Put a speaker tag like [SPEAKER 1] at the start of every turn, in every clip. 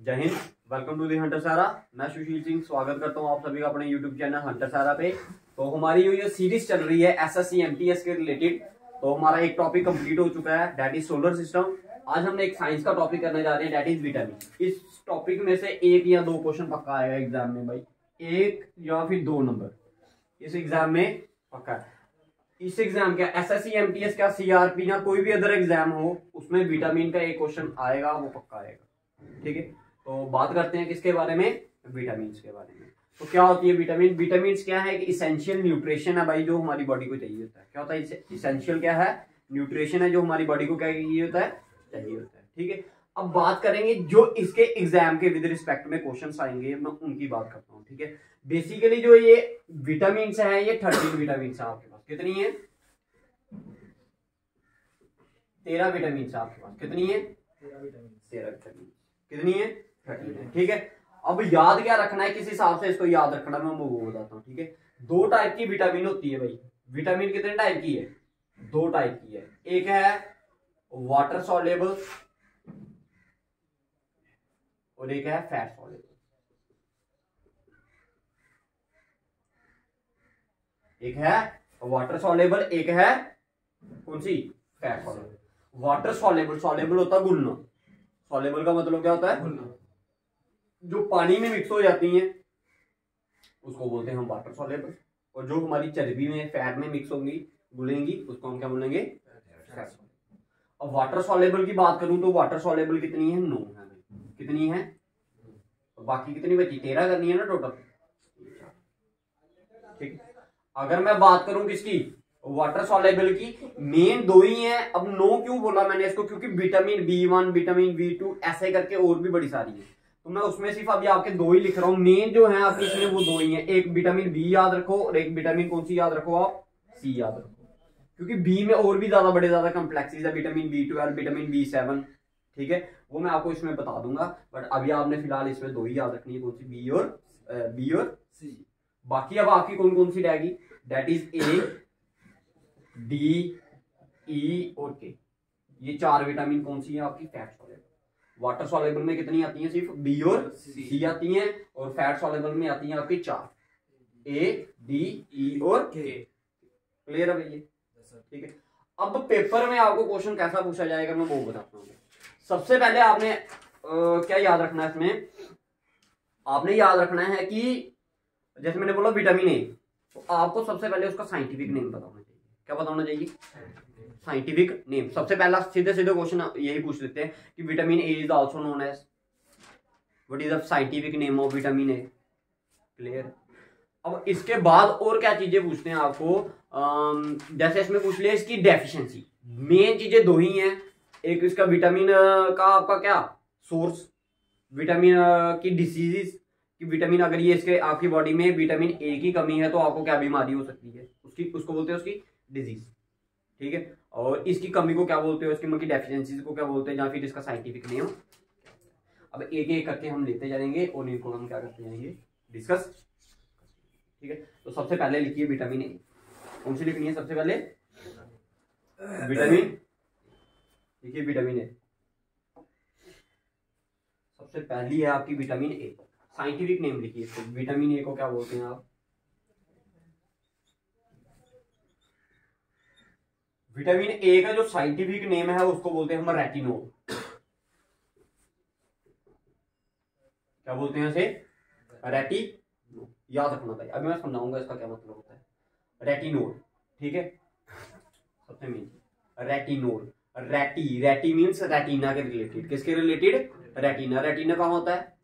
[SPEAKER 1] जय Hind. Welcome to the hunter Sara. मैं सुशील सिंह स्वागत करता हूं आप सभी का अपने यूट्यूब चैनल हंटर सारा पे। तो हमारी ये सीरीज चल रही है एसएससी एमटीएस के रिलेटेड। तो हमारा एक टॉपिक कंप्लीट हो चुका है, दैट इज सोलर सिस्टम। आज हमने एक साइंस का टॉपिक करने जा रहे हैं, दैट इज विटामिन। इस टॉपिक में से एक या दो क्वेश्चन पक्का आएगा एग्जाम में भाई, एक या फिर दो नंबर इस एग्जाम में पक्का है। इस एग्जाम का एसएससी एमटीएस का सीआरपी या कोई भी अदर एग्जाम हो उसमें विटामिन का एक क्वेश्चन आएगा, वो पक्का आएगा। ठीक है, तो बात करते हैं किसके बारे में, विटामिन के बारे में। तो क्या होती है विटामिन? विटामिन क्या है कि इसेंशियल न्यूट्रिशन है भाई, जो हमारी बॉडी को चाहिए होता है। क्या होता है इसेंशियल? क्या है? न्यूट्रिशन है, जो हमारी बॉडी को क्या चाहिए होता है, चाहिए होता है। ठीक है, अब बात करेंगे जो इसके एग्जाम के विद रिस्पेक्ट में क्वेश्चंस आएंगे, मैं उनकी बात करता हूँ। ठीक है, बेसिकली जो ये विटामिन है ये 13 विटामिन है आपके पास। कितनी है? 13 विटामिन आपके पास। कितनी है? 13 विटामिन। कितनी है? 13 है। ठीक है, अब याद क्या रखना है, किस हिसाब से इसको याद रखना मैं वो बताता हूँ। ठीक है, दो टाइप की विटामिन होती है भाई। विटामिन कितने टाइप की है? दो टाइप की है। एक है वाटर सॉल्युबल और एक है फैट सॉल्युबल। एक है वाटर सॉल्युबल, एक है कौन सी? Fat soluble. Water soluble, soluble होता है घुलना। सॉल्युबल का मतलब क्या होता है? घुलना। जो पानी में मिक्स हो जाती हैं उसको बोलते हैं हम वाटर सॉल्युबल, और जो हमारी चर्बी में फैट में मिक्स होंगी घुलेंगी उसको हम क्या बोलेंगे? Fat soluble. अब वाटर सॉल्युबल की बात करूं तो वाटर सॉल्युबल कितनी है? 9 है। कितनी है? तो बाकी कितनी बची? 13 करनी है ना टोटल। ठीक, अगर मैं बात करूं किसकी, वाटर सॉल्युबल की, मेन दो ही है। अब 9 क्यों बोला मैंने इसको? क्योंकि विटामिन B1, विटामिन B2 ऐसे करके और भी बड़ी सारी है, तो मैं उसमें सिर्फ अभी आपके दो ही लिख रहा हूं। मेन जो है आपके इसमें वो दो ही है, एक विटामिन बी याद रखो और एक विटामिन कौन सी याद रखो आप? सी याद रखो। क्योंकि बी में और भी ज्यादा कॉम्प्लेक्सेस है, विटामिन B12, विटामिन B7। ठीक है, वो मैं आपको इसमें बता दूंगा, बट अभी आपने फिलहाल इसमें दो ही याद रखनी है, कौन सी? बी और सी। बाकी अब आपकी कौन कौन सी रहेगी, that is a, D, E और के। ये चार विटामिन कौन सी है आपकी? Fat soluble. वाटर सॉल्युबल में कितनी आती है? सिर्फ बी और सी आती हैं, और फैट सॉल्युबल में आती हैं आपकी 4, ए, डी, ई और के। क्लियर है भैया? ठीक है, अब पेपर में आपको क्वेश्चन कैसा पूछा जाएगा मैं वो बताता हूँ। सबसे पहले आपने क्या याद रखना है इसमें? आपने याद रखना है कि जैसे मैंने बोला विटामिन ए, तो आपको सबसे पहले उसका साइंटिफिक नेम पता होना चाहिए। क्या पता होना चाहिए? Scientific name. सबसे पहला सीधे सीधे क्वेश्चन यही पूछ लेते हैं कि vitamin A is also known as, what is the scientific name of vitamin A. Clear? अब इसके बाद और क्या चीजें पूछते हैं आपको, जैसे इसमें पूछ लिया इसकी डेफिशिएंसी। मेन चीजें दो ही हैं, एक इसका विटामिन का आपका क्या सोर्स, विटामिन की डिसीजेस कि विटामिन अगर ये इसके आपकी बॉडी में विटामिन ए की कमी है तो आपको क्या बीमारी हो सकती है, उसको बोलते हैं उसकी डिजीज। ठीक है, और इसकी कमी को क्या बोलते हैं, उसकी मतलब डेफिशिएंसी को क्या बोलते हैं, या फिर इसका साइंटिफिक नेम। अब एक एक करके हम लेते जाएंगे और इनको हम क्या करते जाएंगे, डिस्कस। ठीक है, तो सबसे पहले लिखिए विटामिन ए। कौन सी लिखनी है सबसे पहले? विटामिन। लिखिए विटामिन ए, सबसे पहली है आपकी विटामिन ए। साइंटिफिक नेम लिखिए इसको, विटामिन ए को क्या बोलते हैं आप? विटामिन ए का जो साइंटिफिक नेम है उसको बोलते हैं हम रेटिनोल। क्या बोलते हैं इसे? रेटिनोल। याद रखना भाई, अभी मैं समझाऊंगा इसका क्या मतलब होता है। रेटिनोल। ठीक है, सबसे मेन रेटिनोल। रेटी मीन्स रेटिना के रिलेटेड। किसके रिलेटेड? रेटिना। रेटिना कहाँ होता है?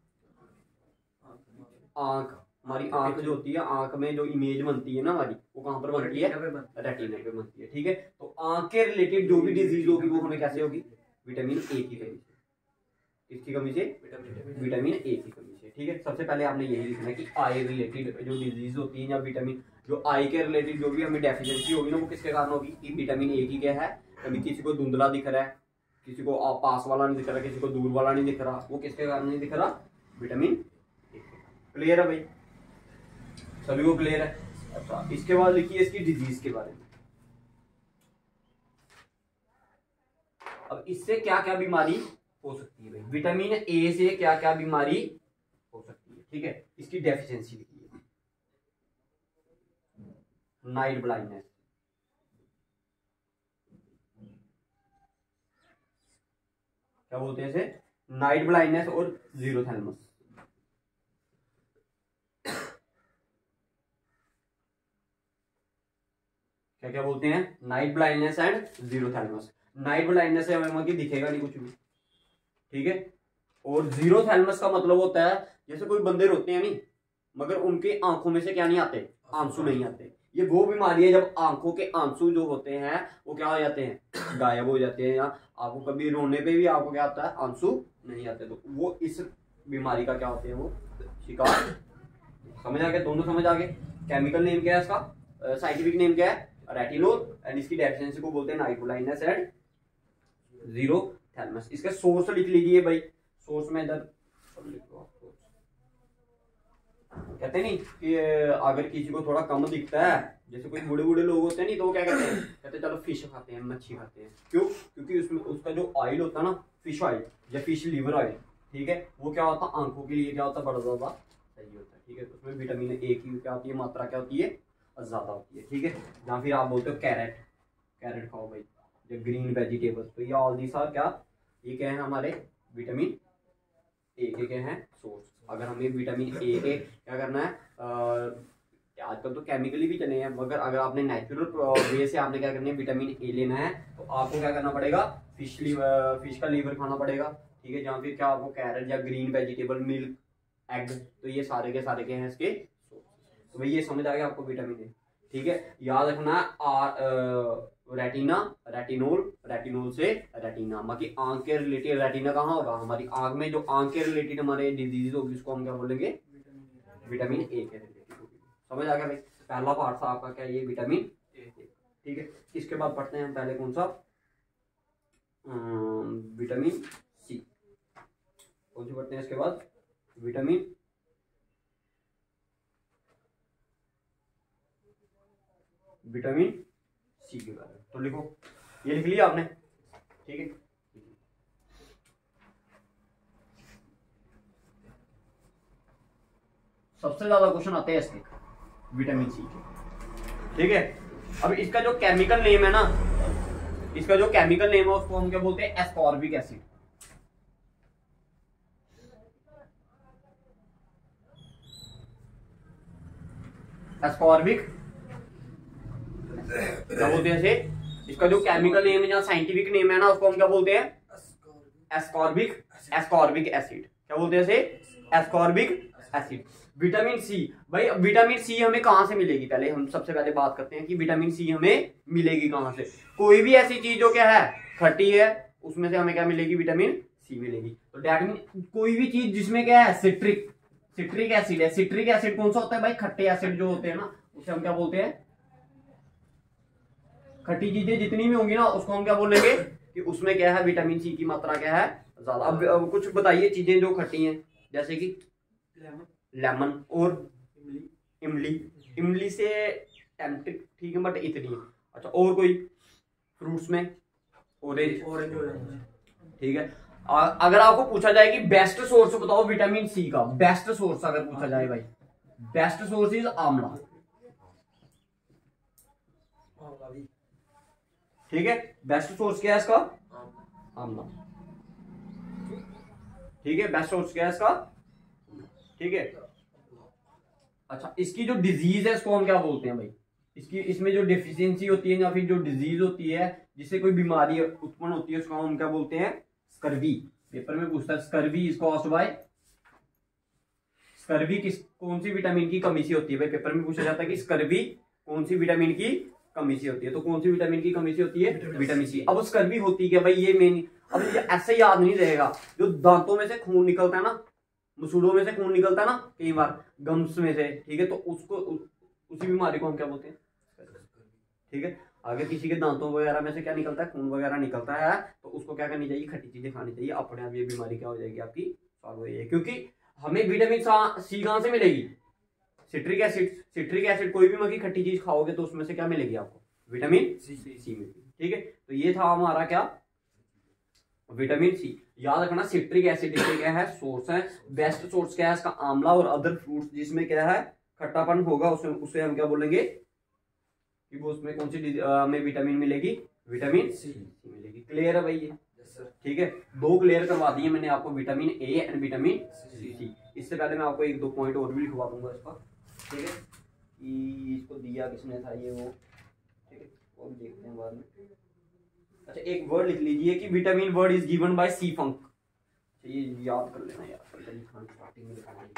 [SPEAKER 1] आंख। हमारी आंख जो होती है, आंख में जो इमेज बनती है ना हमारी, वो कहां पर बनती है? रेटिना पे बनती है। ठीक है, तो आंख के रिलेटेड जो भी डिजीज होगी वो हमें कैसे होगी? विटामिन ए की कमी से। किसकी कमी से? विटामिन ए की कमी से। ठीक है, सबसे पहले आपने यही लिखना है कि आई रिलेटेड जो डिजीज होती है या विटामिन जो आई के रिलेटेड जो भी हमें डेफिशिएंसी होगी ना वो किसके कारण होगी? कि विटामिन ए की क्या है कभी। किसी को धुंधला दिख रहा है, किसी को पास वाला नहीं दिख रहा, किसी को दूर वाला नहीं दिख रहा, वो किसके कारण नहीं दिख रहा? विटामिन। क्लियर है भाई? सभी को क्लियर है? अच्छा, इसके बाद लिखिए इसकी डिजीज के बारे में। अब इससे क्या क्या बीमारी हो सकती है भाई। विटामिन ए से क्या क्या बीमारी हो सकती है, ठीक है, इसकी डेफिशिएंसी लिखी है। नाइट ब्लाइंडनेस, क्या बोलते हैं इसे, नाइट ब्लाइंडनेस और जीरोथैलेमस। क्या क्या बोलते हैं, night blindness and xerophthalmia. Night blindness से हमें कि दिखेगा नहीं कुछ भी, ठीक है। और जीरोथैलेमस का मतलब होता है जैसे कोई बंदे रोते हैं नहीं मगर उनके आंखों में से क्या नहीं आते, आंसू नहीं आते। ये वो बीमारी है जब आंखों के आंसू जो होते हैं वो क्या हो जाते हैं, गायब हो जाते हैं, या आपको कभी रोने पे भी आपको क्या आता है, आंसू नहीं आते। तो वो इस बीमारी का क्या होते हैं, वो शिकार। समझ आ गया, दोनों समझ आ गए। केमिकल नेम क्या है इसका, साइंटिफिक नेम क्या है, रेटिनोल, एंड इसकी डेफिशिएंसी को बोलते हैं नाइट ब्लाइंडनेस एंड जीरोथैलेमस। इसका सोर्स लिख लीजिए भाई, सोर्स में इधर कहते नहीं कि अगर किसी को थोड़ा कम दिखता है, जैसे कोई बूढ़े बूढ़े लोग होते हैं नहीं, तो वो क्या कहते हैं, कहते हैं चलो फिश खाते हैं, मच्छी खाते हैं। क्यों, क्योंकि उसमें उसका जो ऑयल होता है ना, फिश ऑयल या फिश लीवर ऑयल, ठीक है, वो क्या होता है आंखों के लिए क्या होता है, बड़ा ज्यादा सही होता है, ठीक है। तो उसमें विटामिन ए की क्या होती है, मात्रा क्या होती है, ज्यादा होती है, ठीक है। या फिर आप बोलते हो कैरेट, कैरेट खाओ भाई, जो ग्रीन वेजिटेबल्स, तो ये ऑल दीस आर क्या, ये क्या है हमारे विटामिन ए के क्या है सोर्स। अगर हमें विटामिन ए के क्या करना है, आजकल तो केमिकली भी चले हैं, मगर अगर आपने नेचुरल वे से आपने क्या करना है, विटामिन ए लेना है, तो आपको क्या करना पड़ेगा, फिश का लीवर खाना पड़ेगा, ठीक है। या फिर क्या आपको कैरेट या ग्रीन वेजिटेबल, मिल्क, एग, तो ये सारे के सारे क्या हैं इसके सोर्स। तो भाई ये समझ आ गया आपको विटामिन ए, ठीक है। याद रखना रेटिना, रेटिनोल, रेटिनोल से रेटिना, बाकी आंख के रिलेटेड रेटिना कहाँ होगा, हमारी आंख में जो आंख के रिलेटेड हमारे डिजीज होगी उसको हम क्या बोलेंगे, विटामिन ए के रिलेटेड होगी। समझ आ गया भाई, पहला पार्ट था आपका क्या, ये विटामिन ए, ठीक है। इसके बाद पढ़ते हैं हम पहले कौन सा, विटामिन सी। कौन सी पढ़ते हैं इसके बाद, विटामिन सी के बारे में। तो लिखो, ये लिख लिया आपने, ठीक है। सबसे ज्यादा क्वेश्चन आते हैं इसके विटामिन सी के, ठीक है। अब इसका जो केमिकल नेम है ना, इसका जो केमिकल नेम है उसको हम क्या बोलते हैं, एस्कॉर्बिक एसिड। एस्कॉर्बिक क्या बोलते हैं इसे, इसका जो केमिकल नेम है या साइंटिफिक नेम है ना, उसको हम क्या बोलते हैं, एस्कॉर्बिक, एस्कॉर्बिक एसिड। क्या बोलते हैं इसे, एस्कॉर्बिक एसिड। विटामिन सी, भाई विटामिन सी हमें कहां से मिलेगी, पहले हम सबसे पहले बात करते हैं कि विटामिन सी हमें मिलेगी कहां से। कोई भी ऐसी चीज जो क्या है खट्टी है, उसमें से हमें क्या मिलेगी, विटामिन सी मिलेगी। तो डैट मीन कोई भी चीज जिसमें क्या है, सिट्रिक एसिड है। सिट्रिक एसिड कौन सा होता है भाई, खट्टे एसिड जो होते हैं ना, उसे हम क्या बोलते हैं, खट्टी चीजें जितनी भी होंगी ना उसको हम क्या बोलेंगे कि उसमें क्या है, विटामिन सी की मात्रा क्या है, ज्यादा। अब कुछ बताइए चीजें जो खट्टी हैं, जैसे कि लेमन और इमली। इमली से टेम्पटिक, ठीक है, बट इतनी है। अच्छा, और कोई फ्रूट्स में, ऑरेंज, ठीक है। अगर आपको पूछा जाए कि बेस्ट सोर्स बताओ विटामिन सी का, बेस्ट सोर्स अगर पूछा जाए भाई, बेस्ट सोर्स इज आंवला, ठीक है। बेस्ट सोर्स क्या है इसका, आंवला, ठीक है। बेस्ट सोर्स क्या है इसका, ठीक है। अच्छा, इसकी जो डिजीज है इसको हम क्या बोलते हैं भाई, इसकी इसमें जो डेफिशिएंसी होती है या फिर जो डिजीज होती है जिससे कोई बीमारी उत्पन्न होती है, उसको हम क्या बोलते हैं, स्कर्वी। पेपर में पूछता है scurvy is caused bye, scurvy कौन सी विटामिन की कमी से होती है भाई, पेपर में पूछा जाता है कि स्कर्वी कौन सी विटामिन की कमी से होती है। तो कौन सी विटामिन की कमी से होती है, विटामिन सी। अब स्कर्वी होती है भाई, ये मेन, अब ये ऐसे याद नहीं रहेगा, जो दांतों में से खून निकलता है ना, मसूड़ों में से खून निकलता है ना कई बार, गम्स में से, ठीक है, तो उसको उसी बीमारी को हम क्या बोलते हैं, ठीक है। अगर किसी के दांतों वगैरह में से क्या निकलता है, खून वगैरह निकलता है, तो उसको क्या करनी चाहिए, खट्टी चीजें खानी चाहिए, अपने आप ये बीमारी क्या हो जाएगी आपकी सॉल्व हो जाएगी। क्योंकि हमें विटामिन सी कहां से मिलेगी, सिट्रिक एसिड। सिट्रिक एसिड कोई भी मक्खी खट्टी चीज खाओगे तो उसमें से क्या मिलेगी आपको, विटामिन सी मिलेगी, ठीक है। तो ये था हमारा क्या, विटामिन सी। याद रखना सिट्रिक एसिड इसके क्या है, सोर्स है। बेस्ट सोर्स क्या है इसका, आंवला और अदर फ्रूट्स जिसमें क्या है खट्टापन होगा, उसे हम क्या बोलेंगे कि वो उसमें कौन सी हमें विटामिन मिलेगी, विटामिन सी मिलेगी। क्लियर है भाई ये? ठीक है, दो क्लियर करवा दिए मैंने आपको, vitamin A and vitamin C. इससे पहले मैं आपको एक दो पॉइंट और भी लिखवा दूंगा इसका, ठीक है, कि इसको दिया किसने था ये वो, ठीक है, वो भी देखते हैं बाद में। अच्छा एक वर्ड लिख लीजिए कि vitamin word is given by C Funk, ये याद कर लेना यार, स्टार्टिंग में लिखना,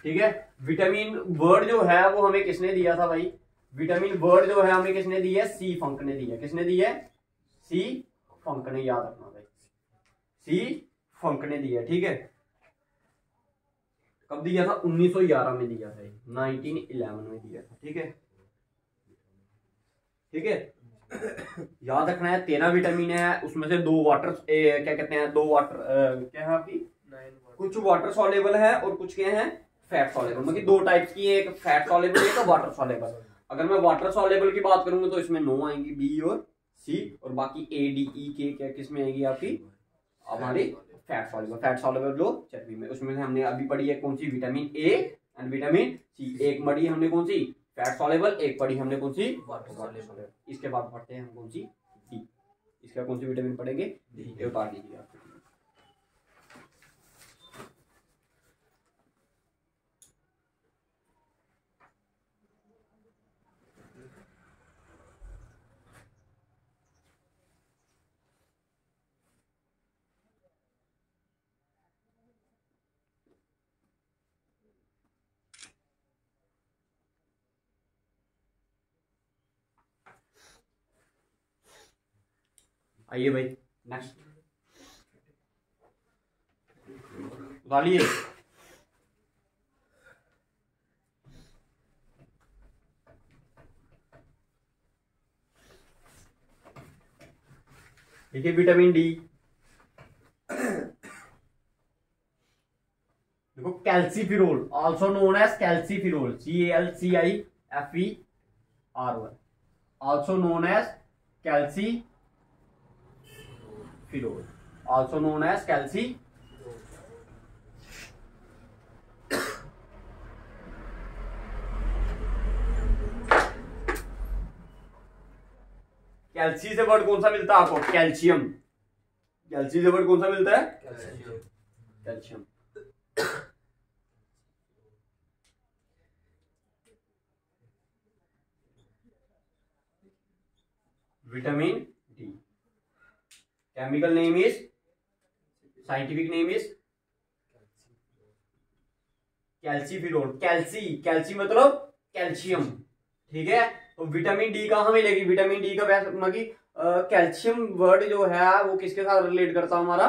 [SPEAKER 1] ठीक है। विटामिन वर्ड जो है वो हमें किसने दिया था भाई, विटामिन वर्ड जो है हमें किसने दी है, सी फंक ने दी है। किसने दी है, सी फंक ने, याद रखना भाई, सी फंक ने दिया, ठीक है। कब दिया था, 1911 में दिया था, 1911 में दिया था, ठीक है, ठीक है। याद रखना है 13 विटामिन है, उसमें से दो वाटर क्या कहते हैं, दो वाटर क्या है आपकी, कुछ वाटर सॉल्युबल है और कुछ क्या है फैट सॉल्युबल, मतलब दो टाइप्स की, एक फैट सॉल्युबल एक वाटर सॉल्युबल। अगर मैं वाटर सॉल्युबल की बात करूंगा तो इसमें 9 आएंगी, बी और सी, और बाकी ए डी ई के क्या किसमें आएगी आपकी, हमारी फैट सॉल्युबल। फैट सॉल्युबल जो चर्बी में, उसमें से हमने अभी पढ़ी है कौन सी, vitamin A and vitamin C. एक पढ़ी हमने कौन सी, फैट सॉल्युबल, एक पढ़ी हमने कौन सी, वाटर सॉल्युबल। इसके बाद पढ़ते हैं हम कौन सी, डी। इसका कौन सी विटामिन पढ़ेंगे, डी। ये उतार दीजिए आप। आइए भाई नेक्स्ट उतारिए। देखिए विटामिन डी, देखो calciferol, also known as calciferol, CALCIFEROL, also known as calciferol, also known as calci. Calci से वर्ड कौन सा मिलता है आपको, कैल्शियम। कैल्सी से वर्ड कौन सा मिलता है, calcium. Vitamin D, chemical name is, scientific name is calciferol. Calci, calci मतलब कैल्शियम, ठीक है। तो विटामिन डी कहां मिलेगी, विटामिन डी का कैल्शियम वर्ड जो है वो किसके साथ रिलेट करता है हमारा,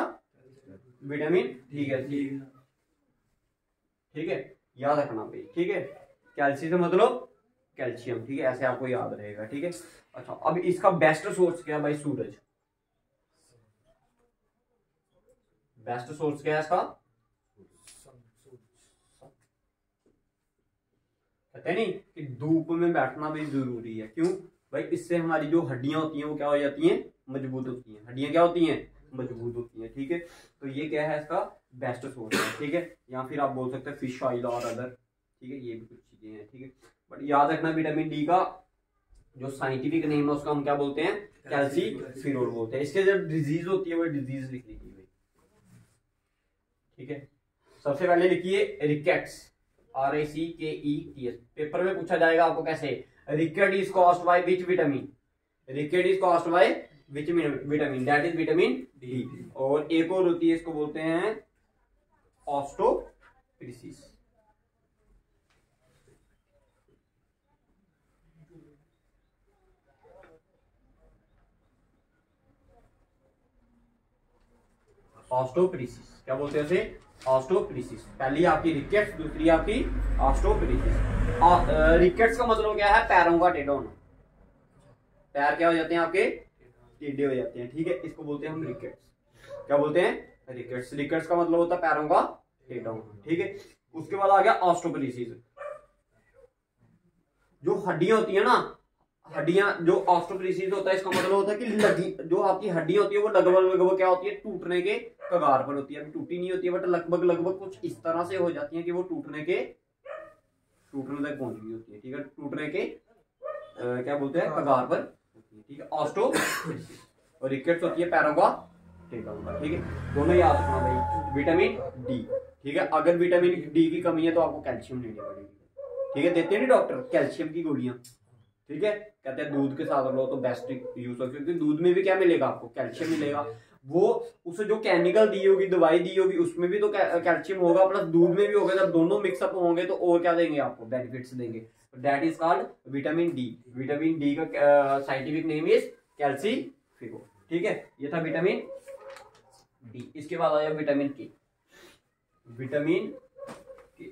[SPEAKER 1] विटामिन डी के, ठीक है, याद रखना भाई, ठीक है। कैल्सी से मतलब कैल्शियम, ठीक है, ऐसे आपको याद रहेगा, ठीक है। अच्छा अब इसका बेस्ट सोर्स क्या है भाई, सूरज। बेस्ट सोर्स क्या है इसका, कहते नहीं कि धूप में बैठना भी जरूरी है, क्यों भाई, इससे हमारी जो हड्डियां होती हैं वो क्या हो जाती हैं, मजबूत होती हैं। हड्डियां क्या होती हैं, मजबूत होती हैं, ठीक है। तो ये क्या है इसका बेस्ट सोर्स है, ठीक है। या फिर आप बोल सकते हैं फिश ऑयल और अदर, ठीक है, ये भी कुछ चीजें हैं, ठीक है। बट याद रखना विटामिन डी का जो साइंटिफिक नेम है उसका हम क्या बोलते हैं, कैल्सीफिरोल बोलते हैं। इसके जब डिजीज होती है वो डिजीज लिख लीजिए भाई, ठीक है। सबसे पहले लिखिए रिकेट्स, RACKETS। पेपर में पूछा जाएगा आपको कैसे, ricket is caused by which vitamin, ricket is caused by which vitamin, that is vitamin D. और एक और होती है, इसको बोलते हैं ऑस्टोप्रिसिस। ऑस्टोप्रिसिस क्या बोलते हैं उसे, ऑस्टोप्रिसिस। पहली आपकी रिकेट्स, दूसरी आपकी ऑस्टोप्रिसिस। रिकेट्स का मतलब क्या है, पैरों का टेढ़ा होना, पैर क्या हो जाते हैं आपके, टेढ़े हो जाते हैं, ठीक है। इसको बोलते हैं हम रिकेट्स। क्या बोलते हैं, रिकेट्स। रिकेट्स का मतलब होता है पैरों का टेढ़ा होना, ठीक है। उसके बाद आ गया ऑस्टोप्रिसिस। जो हड्डियां होती है ना, हड्डियां, जो ऑस्टोप्रिसिस होता है इसका मतलब होता है कि जो आपकी हड्डियां होती है वो लगभग क्या होती है, टूटने के कगार पर होती है, अभी टूटी नहीं होती है बट लगभग लगभग कुछ इस तरह से हो जाती है कि वो टूटने तक पहुंच गई होती है, ठीक है, टूटने के क्या बोलते हैं, कगार पर होती है, ठीक है। ऑस्टियोपोरोसिस और रिकेट्स होती है पैरों का टेका हुआ, ठीक है। दोनों याद रखना भाई। विटामिन डी, ठीक है, अगर विटामिन डी की कमी है तो आपको कैल्शियम लेनी पड़ेगी, ठीक है। देते हैं नहीं डॉक्टर कैल्शियम की गोलियां, ठीक है, कहते हैं दूध के साथ लो तो बेस्ट यूज हो, क्योंकि दूध में भी क्या मिलेगा आपको, कैल्शियम मिलेगा। वो उसे जो केमिकल दी होगी, दवाई दी होगी, उसमें भी तो कैल्शियम होगा, प्लस दूध में भी होगा। जब दोनों मिक्सअप होंगे तो और क्या देंगे आपको, बेनिफिट्स देंगे। That is called vitamin D. Vitamin D का साइंटिफिक नेम इज कैल्सीफिको, ठीक है। ये था विटामिन डी। इसके बाद आया विटामिन के। विटामिन के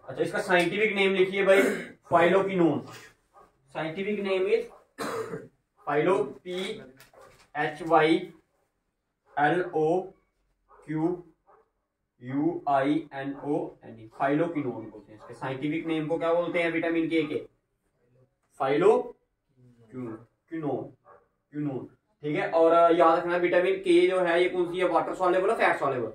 [SPEAKER 1] अच्छा, इसका साइंटिफिक नेम लिखिए भाई, phylloquinone. Scientific name is phyllo, PHYLOQUINON, phylloquinone बोलते हैं इसके साइंटिफिक नेम को। क्या बोलते हैं विटामिन के फाइलोक्विनोन, ठीक है। और याद रखना विटामिन के जो है ये कौन सी है, वाटर सॉल्युबल और फैट सॉल्युबल,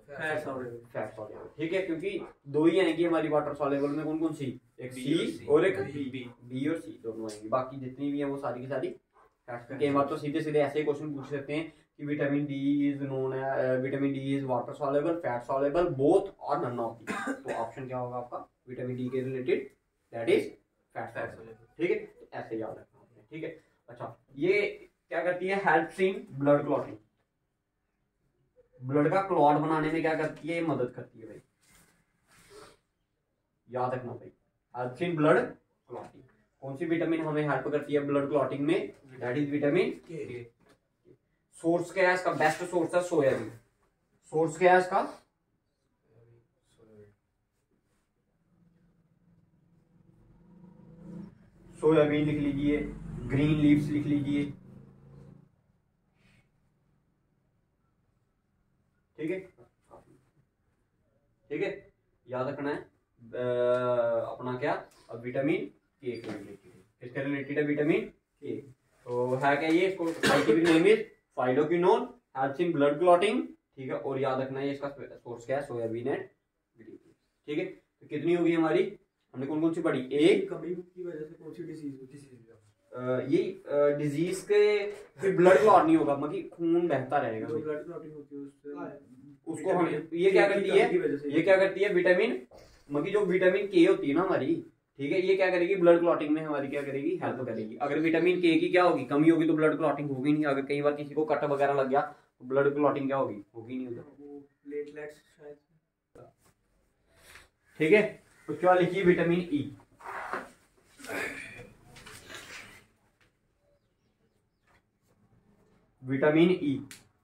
[SPEAKER 1] फैट सॉल्युबल, ठीक है, क्योंकि दो ही आएंगी हमारी वाटर सॉल्युबल में, कौन कौन सी, एक सी और एक बी और सी दोनों आएंगी, बाकी जितनी भी है वो सारी की सारी फैट्स। कई बार तो सीधे सीधे ऐसे क्वेश्चन पूछ सकते हैं कि विटामिन डी इज नोन है, vitamin D is water soluble, fat soluble, both और नन ऑफ दी। तो ऑप्शन क्या होगा आपका विटामिन डी के related, that is fat soluble, ठीक है। तो ऐसे याद रखना आपने, ठीक है। अच्छा, ये क्या करती है, helps in blood clotting. Blood का क्लॉट बनाने में क्या करती है, मदद करती है भाई, याद रखना भाई, हेल्प्स इन ब्लड क्लॉटिंग। कौन सी विटामिन हमें हेल्प करती है ब्लड क्लॉटिंग में, दैट इज विटामिन के। सोर्स क्या है इसका, बेस्ट सोर्स है सोयाबीन। सोर्स क्या है इसका, सोयाबीन लिख लीजिए, ग्रीन लीव्स लिख लीजिए, ठीक है, ठीक है। याद रखना है अपना क्या, विटामिन के के रिलेटेड, किसके रिलेटेड है, विटामिन के। तो है क्या ये, इसको scientific name is phylloquinone, helps in blood clotting, ठीक है। और याद रखना है इसका सोर्स क्या है, सोयाबीन एंड ग्रीन, ठीक है। तो कितनी होगी हमारी, हमने कौन कौन सी पढ़ी, एक
[SPEAKER 2] कमी की वजह से कौन सी डिजीज
[SPEAKER 1] ये डिजीज के फिर ब्लड क्लॉट नहीं होगा, मतलब खून बहता रहेगा,
[SPEAKER 2] ब्लड क्लॉटिंग होती है
[SPEAKER 1] उसको हम ये क्या करती है, ये क्या करती है विटामिन, मतलब जो विटामिन के होती है ना हमारी, ठीक है, ये क्या करेगी ब्लड क्लॉटिंग में हमारी क्या करेगी, हेल्प करेगी। अगर विटामिन के की क्या होगी, कमी होगी तो ब्लड क्लॉटिंग होगी नहीं। अगर कई बार किसी को कट वगैरह लग गया तो ब्लड क्लॉटिंग क्या होगी, होगी नहीं उधर,
[SPEAKER 2] प्लेटलेट्स शायद,
[SPEAKER 1] ठीक है। उसके बाद लिखिए विटामिन ई। विटामिन ई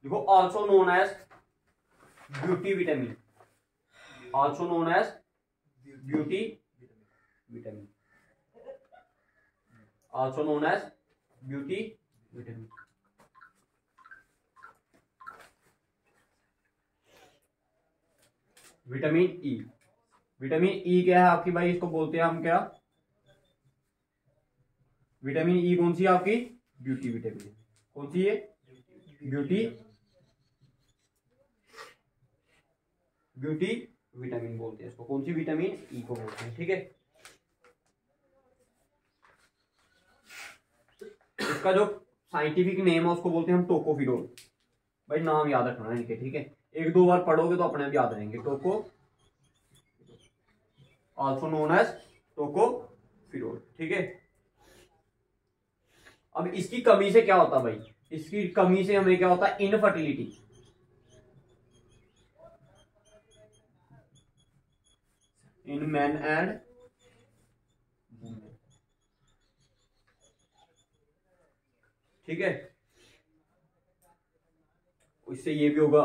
[SPEAKER 1] देखो, also known as beauty vitamin, also known as beauty vitamin, also known as beauty vitamin. Vitamin E, vitamin E क्या है आपकी भाई, इसको बोलते हैं हम क्या, विटामिन ई कौन सी है आपकी, ब्यूटी विटामिन। कौन सी है, ब्यूटी ब्यूटी विटामिन बोलते हैं इसको, कौन सी विटामिन ई को बोलते हैं, ठीक है। इसका जो साइंटिफिक नेम है उसको बोलते हैं हम टोकोफिरोल। भाई नाम याद रखना है इनके, ठीक है, एक दो बार पढ़ोगे तो अपने आप याद रहेंगे। टोको, ऑल्सो नोन एज टोकोफिरोल, ठीक है। अब इसकी कमी से क्या होता है भाई, इसकी कमी से हमें क्या होता है, infertility. In man and women, ठीक है। इससे ये भी होगा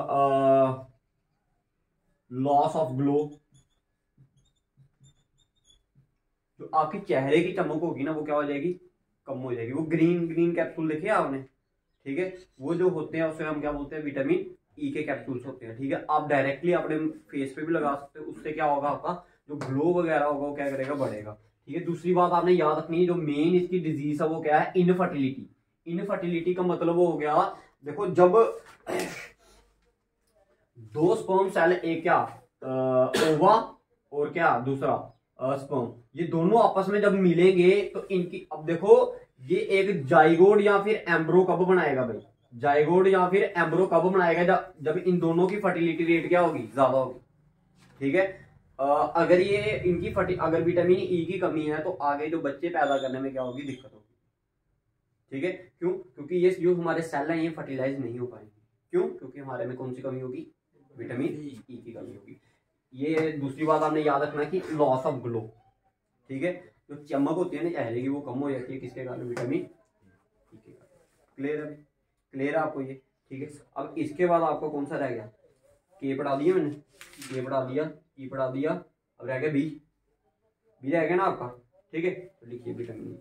[SPEAKER 1] लॉस ऑफ ग्लो, जो आपके चेहरे की चमक होगी ना वो क्या हो जाएगी, कम हो जाएगी। वो ग्रीन ग्रीन कैप्सूल देखे आपने, ठीक है, वो जो होते हैं उसे हम क्या बोलते हैं, विटामिन ई के कैप्सूल्स होते हैं, ठीक है। आप डायरेक्टली अपने फेस पे भी लगा सकते हो, उससे क्या होगा आपका जो ग्लो वगैरह होगा वो क्या करेगा, बढ़ेगा। ठीक है, दूसरी बात आपने याद रखनी है, जो मेन इसकी डिजीज है वो क्या है, इनफर्टिलिटी। इनफर्टिलिटी का मतलब वो हो गया, देखो जब दो स्पर्म सेल, एक क्या ओवा और क्या दूसरा स्पर्म, ये दोनों आपस में जब मिलेंगे तो इनकी, अब देखो ये एक जाइगोड या फिर एम्ब्रो कब बनाएगा भाई, जाइगोड या फिर एम्ब्रो कब बनाएगा, जब इन दोनों की फर्टिलिटी रेट क्या होगी, ज्यादा होगी। ठीक है, अगर ये इनकी अगर विटामिन ई की कमी है तो आगे जो बच्चे पैदा करने में क्या होगी, दिक्कत होगी। ठीक है, क्यों, क्योंकि ये जो हमारे सेल हैं ये फर्टिलाइज नहीं हो पाएंगे। क्यों, क्योंकि हमारे में कौन सी कमी होगी, विटामिन ई की कमी होगी। ये दूसरी बात आपने याद रखना कि लॉस ऑफ ग्लो। ठीक है, जो चमक होती है ना चेहरे की वो कम हो जाती है, किसके कारण, विटामिन ई के कारण। क्लियर है, क्लियर है आपको ये। ठीक है, अब इसके बाद आपको कौन सा रह गया, के पढ़ा दिया मैंने, के पढ़ा दिया, ई पढ़ा दिया, अब रह गया बी, बी रह गया ना आपका। ठीक है, तो लिखिए विटामिन ई।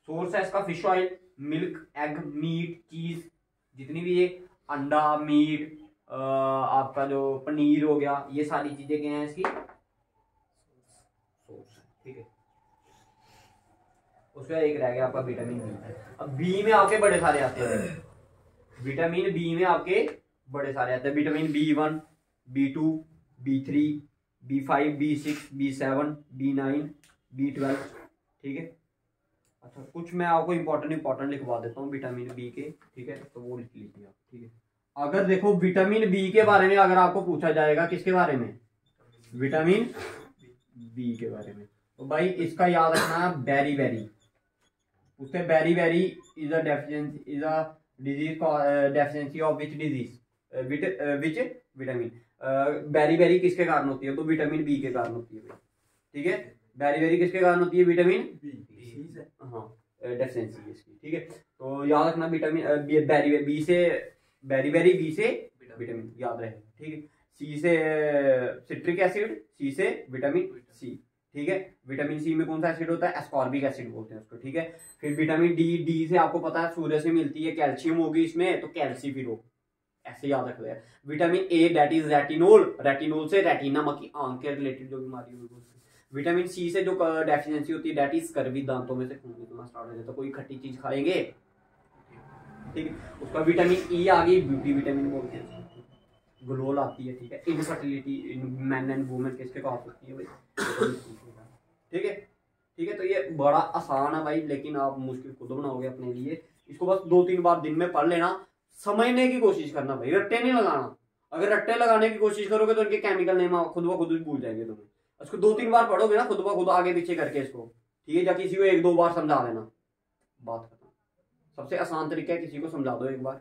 [SPEAKER 1] सोर्स है इसका fish oil, milk, egg, meat, cheese, जितनी भी ये अंडा, मीट, आपका जो पनीर हो गया, ये सारी चीजें क्या हैं इसकी सोर्स है। ठीक है, उसका एक रह गया आपका विटामिन बी। अब बी में आपके बड़े सारे आते हैं, विटामिन बी में आपके बड़े सारे आते हैं, vitamin B1, B2, B3, B5, B6, B7, B9, B12। ठीक है, अच्छा कुछ मैं आपको इंपॉर्टेंट लिखवा देता हूँ विटामिन बी के। ठीक है, तो वो लिख लीजिए आप। ठीक है, अगर देखो विटामिन बी के बारे में अगर आपको पूछा जाएगा, किसके बारे में, विटामिन बी के बारे में, तो भाई इसका याद रखना बेरी बेरी, उससे beriberi is a deficiency, is a disease, deficiency of which disease, which vitamin. Beriberi किसके कारण होती है, तो विटामिन बी के कारण होती है। ठीक है, बेरी बेरी किसके कारण होती है, विटामिन बी, हाँ डेफिशिएंसी इसकी। ठीक है, तो याद रखना विटामिन बेरी बी से, बेरी बेरी बी से विटामिन याद रहे। ठीक है, सी से सिट्रिक एसिड, सी से विटामिन सी। ठीक है, विटामिन सी में कौन सा एसिड होता है, एस्कॉर्बिक एसिड बोलते हैं उसको। ठीक है, फिर विटामिन डी, डी से आपको पता है सूर्य से मिलती है, कैल्शियम होगी इसमें तो कैल्सीफिरो, ऐसे याद रख लिया। Vitamin A that is retinol, retinol से रेटिना मकी आंख के रिलेटेड जो बीमारी होगी। विटामिन सी से जो डेफिशिएंसी होती है दैट इज स्कर्वी, दांतों में से खून निकलना स्टार्ट हो जाता है, कोई खट्टी चीज खाएंगे। ठीक है, उसका विटामिन ई आ गई, ब्यूटी विटामिन बोलते हैं, ग्लो आती है। ठीक है, infertility in man and women किसके कॉज होती है भाई। ठीक है, ठीक है, तो ये बड़ा आसान है भाई, लेकिन आप मुश्किल खुद बनाओगे अपने लिए। इसको बस 2-3 बार दिन में पढ़ लेना, समझने की कोशिश करना भाई, रट्टे नहीं लगाना। अगर रट्टे लगाने की कोशिश करोगे तो इनके केमिकल नेम खुद ब खुद भूल जाएंगे तुम्हें। इसको 2-3 बार पढ़ोगे ना खुद ब खुद आगे पीछे करके इसको। ठीक है, या किसी को 1-2 बार समझा देना, बात खत्म। सबसे आसान तरीका है किसी को समझा दो एक बार,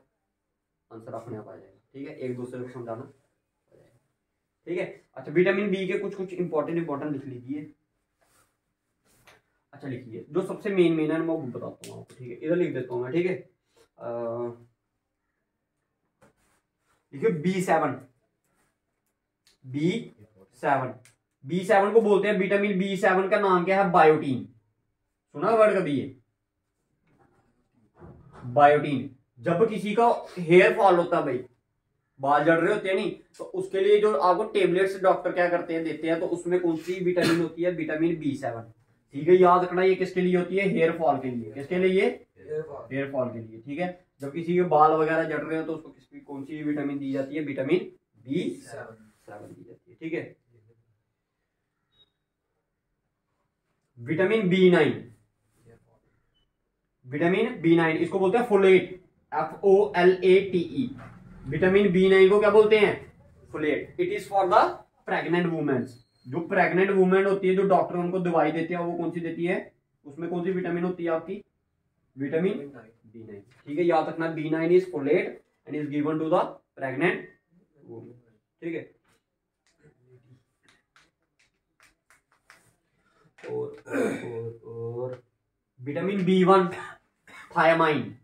[SPEAKER 1] आंसर अपने आप आ जाएगा। ठीक है, एक दूसरे को समझाना। ठीक है, अच्छा विटामिन बी के कुछ इंपॉर्टेंट लिख लीजिए। अच्छा लिखिए, जो सबसे मेन है मैं वो बताता हूँ आपको। ठीक है, इधर लिख देता हूँ मैं। ठीक है, लिखिए B7, B7, B7 को बोलते हैं विटामिन B7 का नाम क्या है, बायोटीन। सुना वर्ड कभी ये, बायोटीन। जब किसी का हेयर फॉल होता है भाई, बाल झड़ रहे होते हैं नहीं, तो उसके लिए जो आपको टेबलेट्स डॉक्टर क्या करते हैं, देते हैं, तो उसमें कौन सी विटामिन होती है, विटामिन B7। ठीक है, याद रखना ये किसके लिए होती है, हेयर फॉल के लिए। किसके लिए, हेयर फॉल के लिए। ठीक है, जब किसी के बाल वगैरह झड़ रहे हो तो उसको किसकी कौन सी विटामिन दी जाती है, विटामिन B7 दी जाती है। ठीक है, विटामिन B9, विटामिन B9 इसको बोलते हैं फोलेट, FOLATE। विटामिन B9 को क्या बोलते हैं, folate. It is for the pregnant women's. जो प्रेग्नेंट वुमेन होती है, जो डॉक्टर उनको दवाई देते हैं, वो कौन सी देती है, उसमें कौन सी विटामिन होती है आपकी, विटामिन B9। ठीक है, याद रखना B9 is folate and is given to the pregnant women. ठीक है, और विटामिन B1 थायामाइन,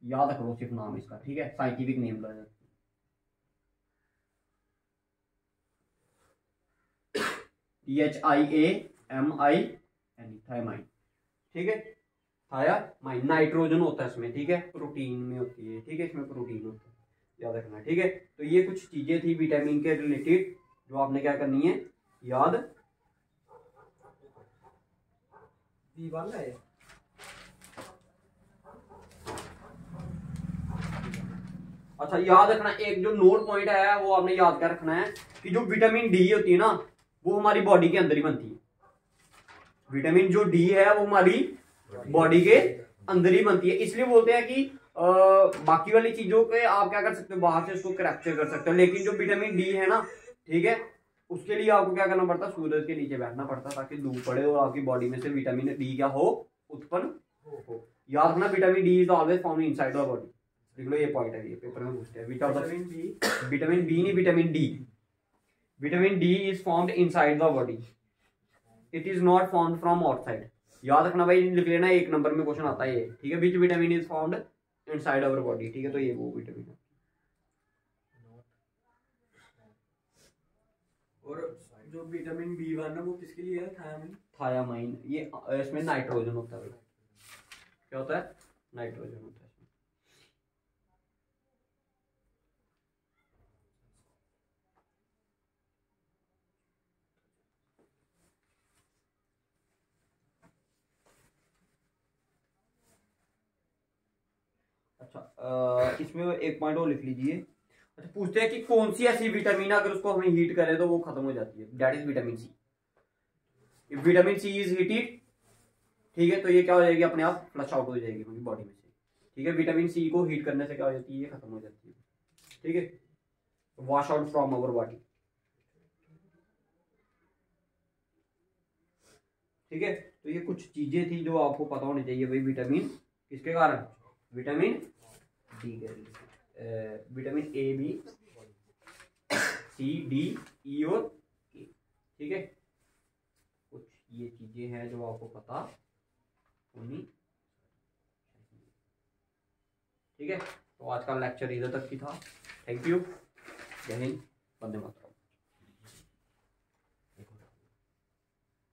[SPEAKER 1] याद रखो सिर्फ नाम इसका। ठीक है, साइंटिफिक नेम लगा THIAMINE। थायामाइन, ठीक है। थायामाइन नाइट्रोजन होता है इसमें, ठीक है, प्रोटीन में होती है, ठीक है, इसमें प्रोटीन होता है, याद रखना, ठीक है। तो ये कुछ चीजें थी विटामिन के रिलेटेड जो आपने क्या करनी है, याद।
[SPEAKER 2] बी वाला है।
[SPEAKER 1] अच्छा, याद रखना एक जो नोट पॉइंट है वो आपने याद क्या रखना है कि जो विटामिन डी होती है ना वो हमारी बॉडी के अंदर ही बनती है। विटामिन जो डी है वो हमारी बॉडी के अंदर ही बनती है, इसलिए बोलते हैं कि बाकी वाली चीजों पे आप क्या कर सकते हो, बाहर से उसको कैप्चर कर सकते हो, लेकिन जो विटामिन डी है ना, ठीक है, उसके लिए आपको क्या करना पड़ता है, सूरज के नीचे बैठना पड़ता है ताकि धूप पड़े और आपकी बॉडी में से विटामिन डी क्या हो, उत्पन्न हो। याद रखना vitamin D is always found inside the body. देख लो ये पॉइंट है, ये पेपर में पूछते हैं।
[SPEAKER 2] विटामिन बी,
[SPEAKER 1] विटामिन बी नहीं, vitamin D. Vitamin D is found inside the body, it is not found from outside. याद रखना भाई, लिख लेना, एक नंबर में क्वेश्चन आता है ये, ठीक है। Which vitamin is found inside our body, ठीक है, तो ये वो विटामिन है।
[SPEAKER 2] और जो विटामिन बी वन है वो किसके लिए है, थायामाइन।
[SPEAKER 1] थायामाइन, ये इसमें नाइट्रोजन होता है। क्या होता है, नाइट्रोजन होता है। अच्छा, इसमें एक पॉइंट और लिख लीजिए। अच्छा, पूछते हैं कि कौन सी ऐसी विटामिन अगर उसको हमें हीट करें तो वो खत्म हो जाती है, that is vitamin C. If vitamin C is heated, ठीक है, तो ये क्या हो जाएगी, अपने आप फ्लश आउट हो जाएगी हमारी बॉडी में से, ठीक है। विटामिन सी को हीट करने से क्या हो जाती है, ये खत्म हो जाती है, ठीक है, wash out from our body, ठीक है। तो ये कुछ चीजें थी जो आपको पता होनी चाहिए भाई, विटामिन किसके कारण, विटामिन डी के लिए, vitamin A, B, C, D, E और के, ठीक है। कुछ ये चीजें हैं जो आपको पता होनी, ठीक है। तो आज का लेक्चर इधर तक ही था। थैंक यू, जय हिंद, वंदे मातरम।